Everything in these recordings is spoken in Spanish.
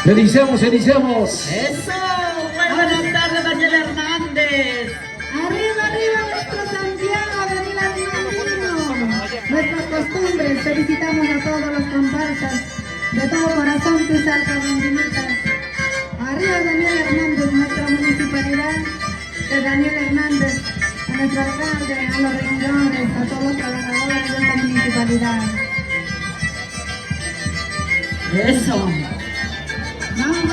Iniciamos. Eso, buenas tardes, Daniel Hernández. Arriba nuestro Santiago, Daniel Hernández. Nuestras costumbres, felicitamos a todos los comparsas. De todo corazón que salga bandinitas. Arriba Daniel Hernández, nuestra municipalidad de Daniel Hernández, a nuestro alcalde, a los regidores, a todos los trabajadores de esta municipalidad. Eso. Vamos,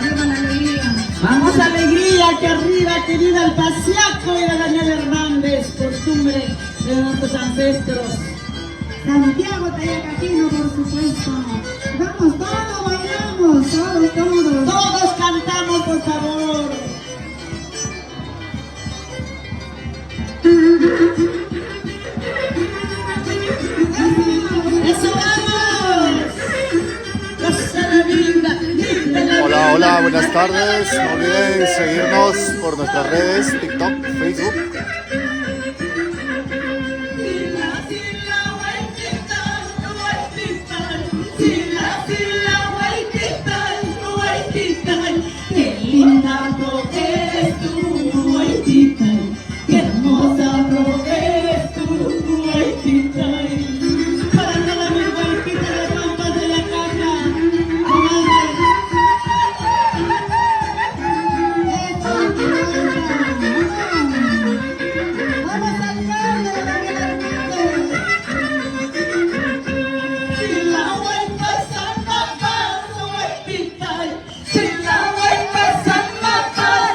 arriba la alegría. Vamos, alegría, que arriba, que viva el pasiaco de Daniel Hernández, costumbre de nuestros ancestros. Santiago Tayacaquino, por supuesto. Vamos, todos bailamos, todos. Todos cantamos, por favor. ¡Eso, vamos! Hola, buenas tardes. No olviden seguirnos por nuestras redes, TikTok, Facebook. ¡Qué linda eres tú, Huaytita! ¡Qué hermosa eres tú, Huaytita! Para toda mi Huaytita de Pampas de la Caja, Vamos alcalde de Daniel Hernández. si la vuelta a matar, Huaytita, si la vuelta a matar,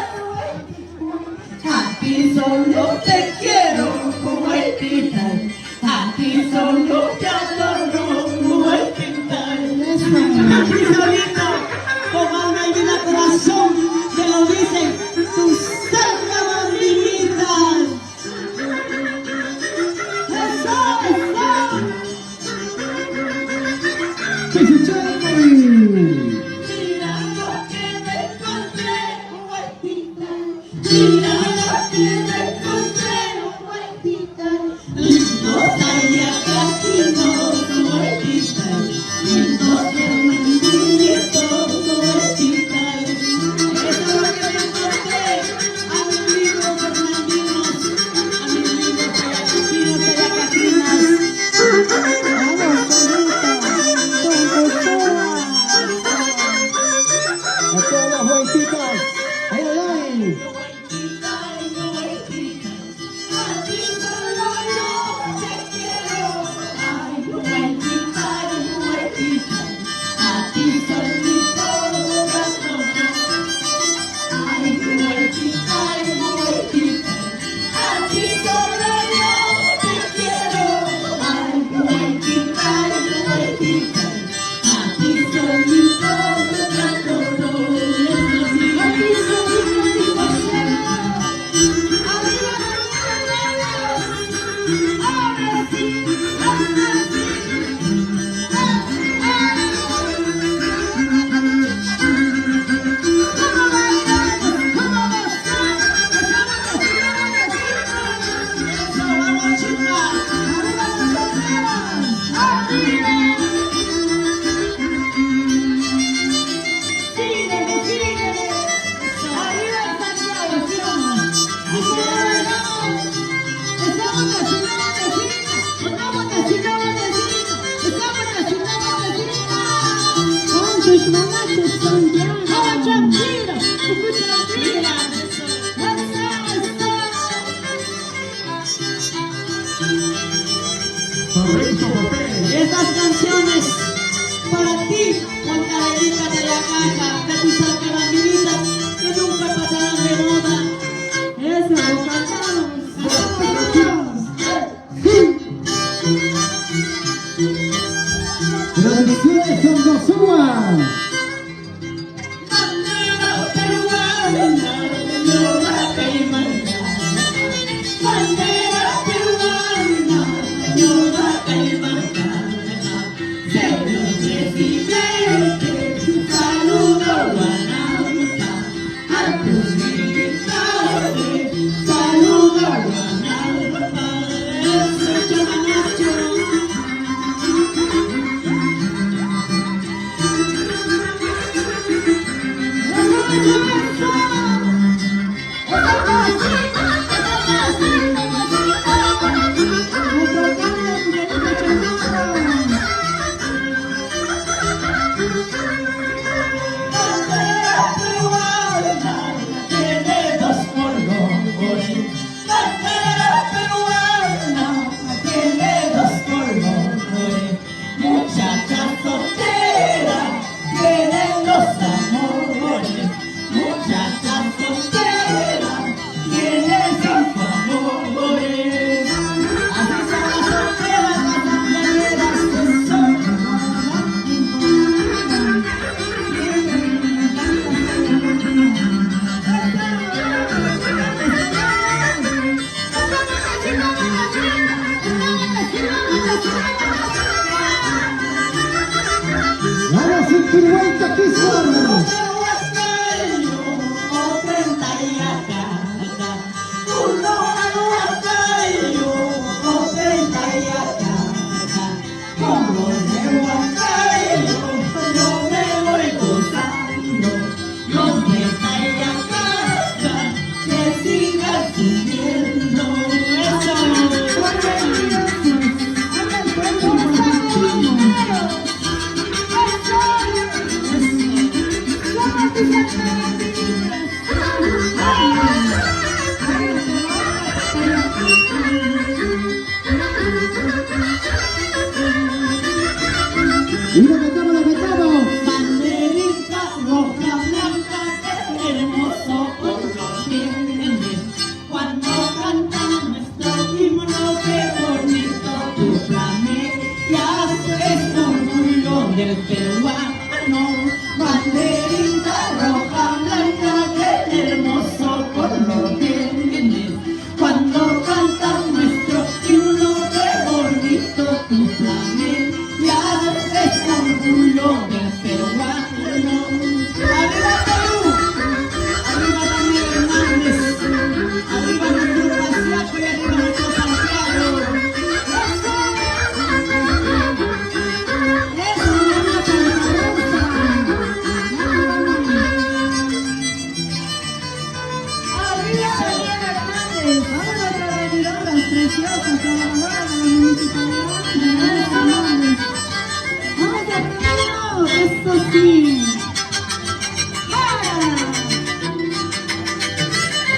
a ti solo te quiero, Huaytita, a ti solo te adoro, Huaytita. Aquí solito, con alma y vida, corazón, te lo dicen tus cerca bandinitas. Mira lo que me encontré, Huaytita. Mira lo que me encontré, Huaytita. Lindo Tayacaquinos, Huaytita. Lindo Fernandinitos, Huaytita. Eso es lo que me encontré. A mi lindo Fernandinos, a mi lindo Tayacaquinos, Tayacaquinas. A todas las Huaytitas. ¡Ay! Estas canciones para ti, Juan Carolina de la Caja, de tus alcarabinitas que nunca pasarán de moda. Eso, cantamos. Tradiciones Santosúa. Bandera peruana, señora Caimana. Bandera peruana, señora Caimana. Señor presidente, saludo Guanauta. A tus militares, saludo Guanauta. Eso, Chamacho. Uruguay Taquizar. Y lo metamos, lo metamos. Banderita roja, blanca, qué hermoso color tiene. Cuando canta nuestro himno, qué bonito tu flameas, es orgullo del peruano. Banderita roja, blanca, qué hermoso color tiene. Cuando canta nuestro himno, qué bonito tu flameas, es orgullo del peruano. ¡Arriba Perú! ¡Arriba Daniel Hernández! ¡Arriba nuestro Paciaco y arriba nuestro Santiago! Arriba Daniel Hernández. Vamos a nuestras regidoras preciosas, trabajadoras de la municipalidad Daniel Hernández. ¡Vamos arriba! ¡Eso sí! ¡Ah!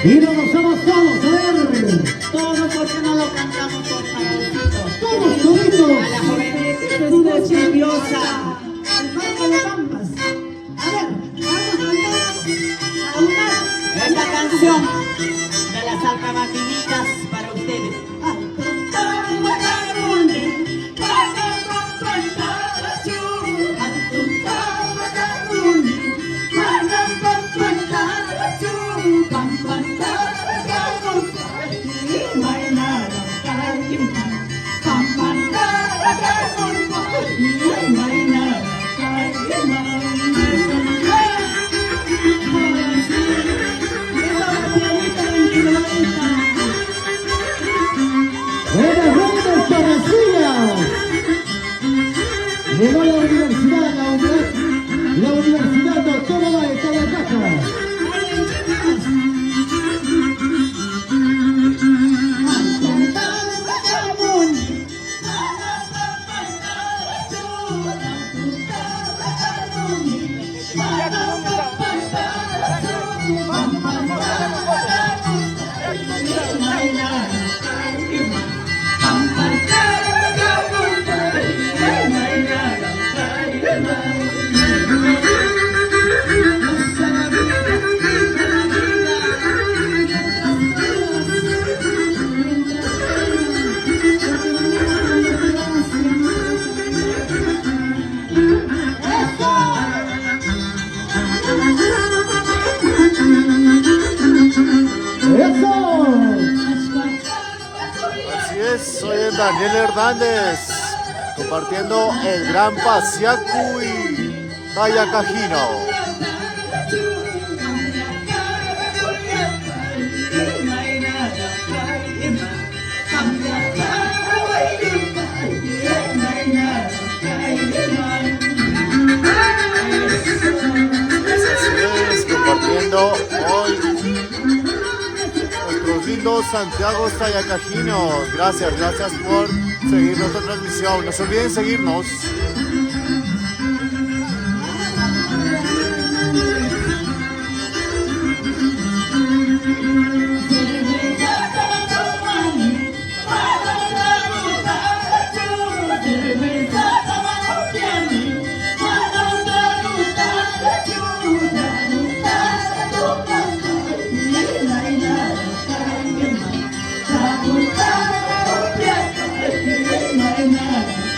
Y nos gozamos todos, a ver. Todo porque no lo cantamos por favorcito. Todos, toditos. A la joven que se escucha nerviosa. El Marco de Pampas. A ver, vamos a una. Esta canción de las alcamaquinitas para ustedes. Buenas noches, Torrecillas. Llegó la universidad, la universidad autónoma de Tayacaja. Así es, soy el Daniel Hernández, compartiendo el Gran Paciaco y Tayacajino. Así es, compartiendo hoy nuestros lindos Santiago Tayacajinos. Gracias por seguir nuestra transmisión. No se olviden seguirnos.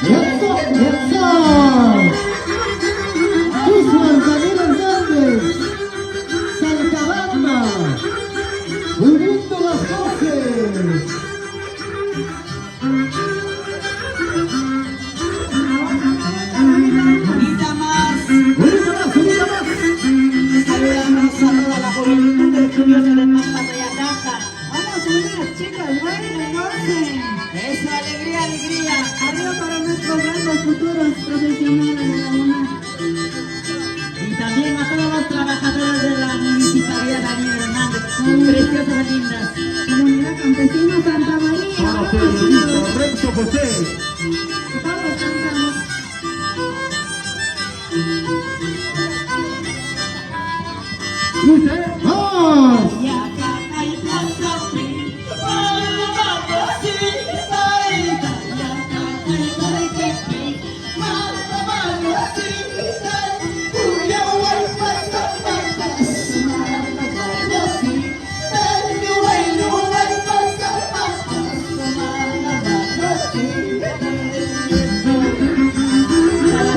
Eso, eso. José. Todos cantamos. Dice, ¡vamos!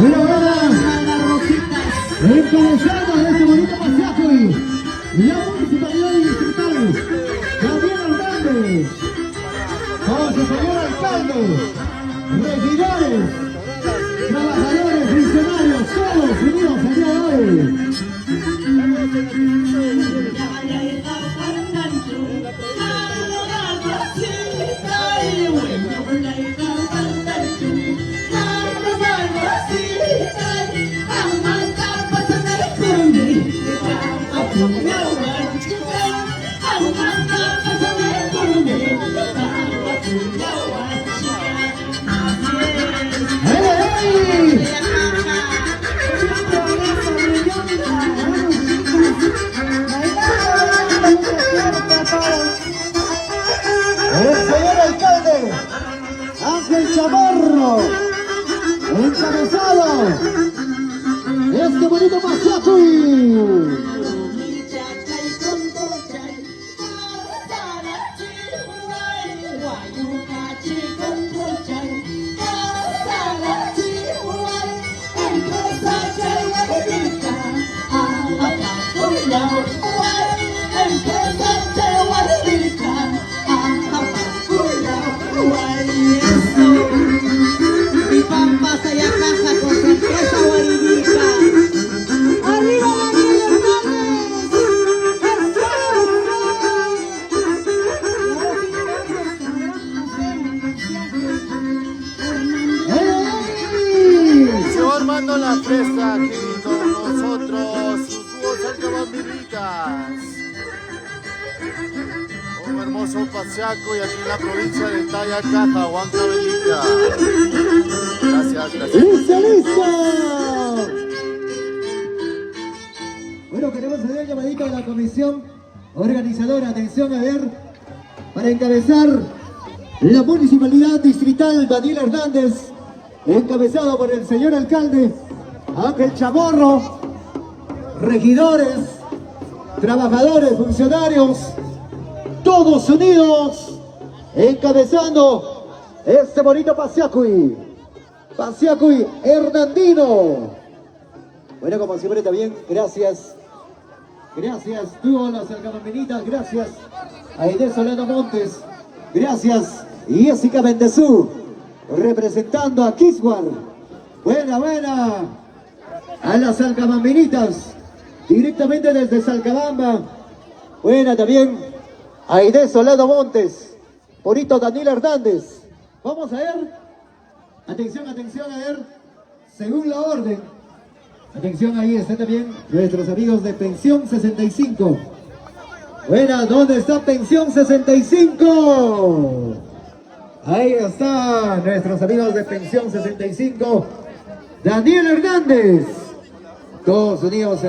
Bueno, ahora, encabezando este bonito paseaje, la Municipalidad Distrital, Daniel Hernández, con su señor alcalde, regidores, trabajadores, funcionarios, todos unidos el día de hoy. El señor alcalde Ángel Chamorro, encabezado este bonito paseaje. Mi pampa se ya caja con sorpresa guaridica. ¡Arriba Daniel Se va armando la fiesta aquí con nosotros, sus dúos salcabambiritas. Un hermoso paseaco y aquí en la provincia de Tayacaja, Huancavelica. Gracias, gracias. ¡Listo, listo! Bueno, queremos hacer el llamadito a la comisión organizadora. Atención, a ver, para encabezar la Municipalidad Distrital Daniel Hernández, encabezado por el señor alcalde Ángel Chamorro, regidores, trabajadores, funcionarios, todos unidos, encabezando este bonito paseacuy hernandino. Bueno, como siempre también, gracias, tú a las salcabambinitas, gracias a Inés Solano Montes, gracias Jessica Bendezú, representando a Kiswar. Buena, a las salcabambinitas, directamente desde Salcabamba. Buena también a Inés Solano Montes, bonito Daniel Hernández. Vamos a ver, atención, a ver, según la orden. Atención, ahí está también nuestros amigos de Pensión 65. Buena, ¿dónde está Pensión 65? Ahí está nuestros amigos de Pensión 65. Daniel Hernández. Todos unidos.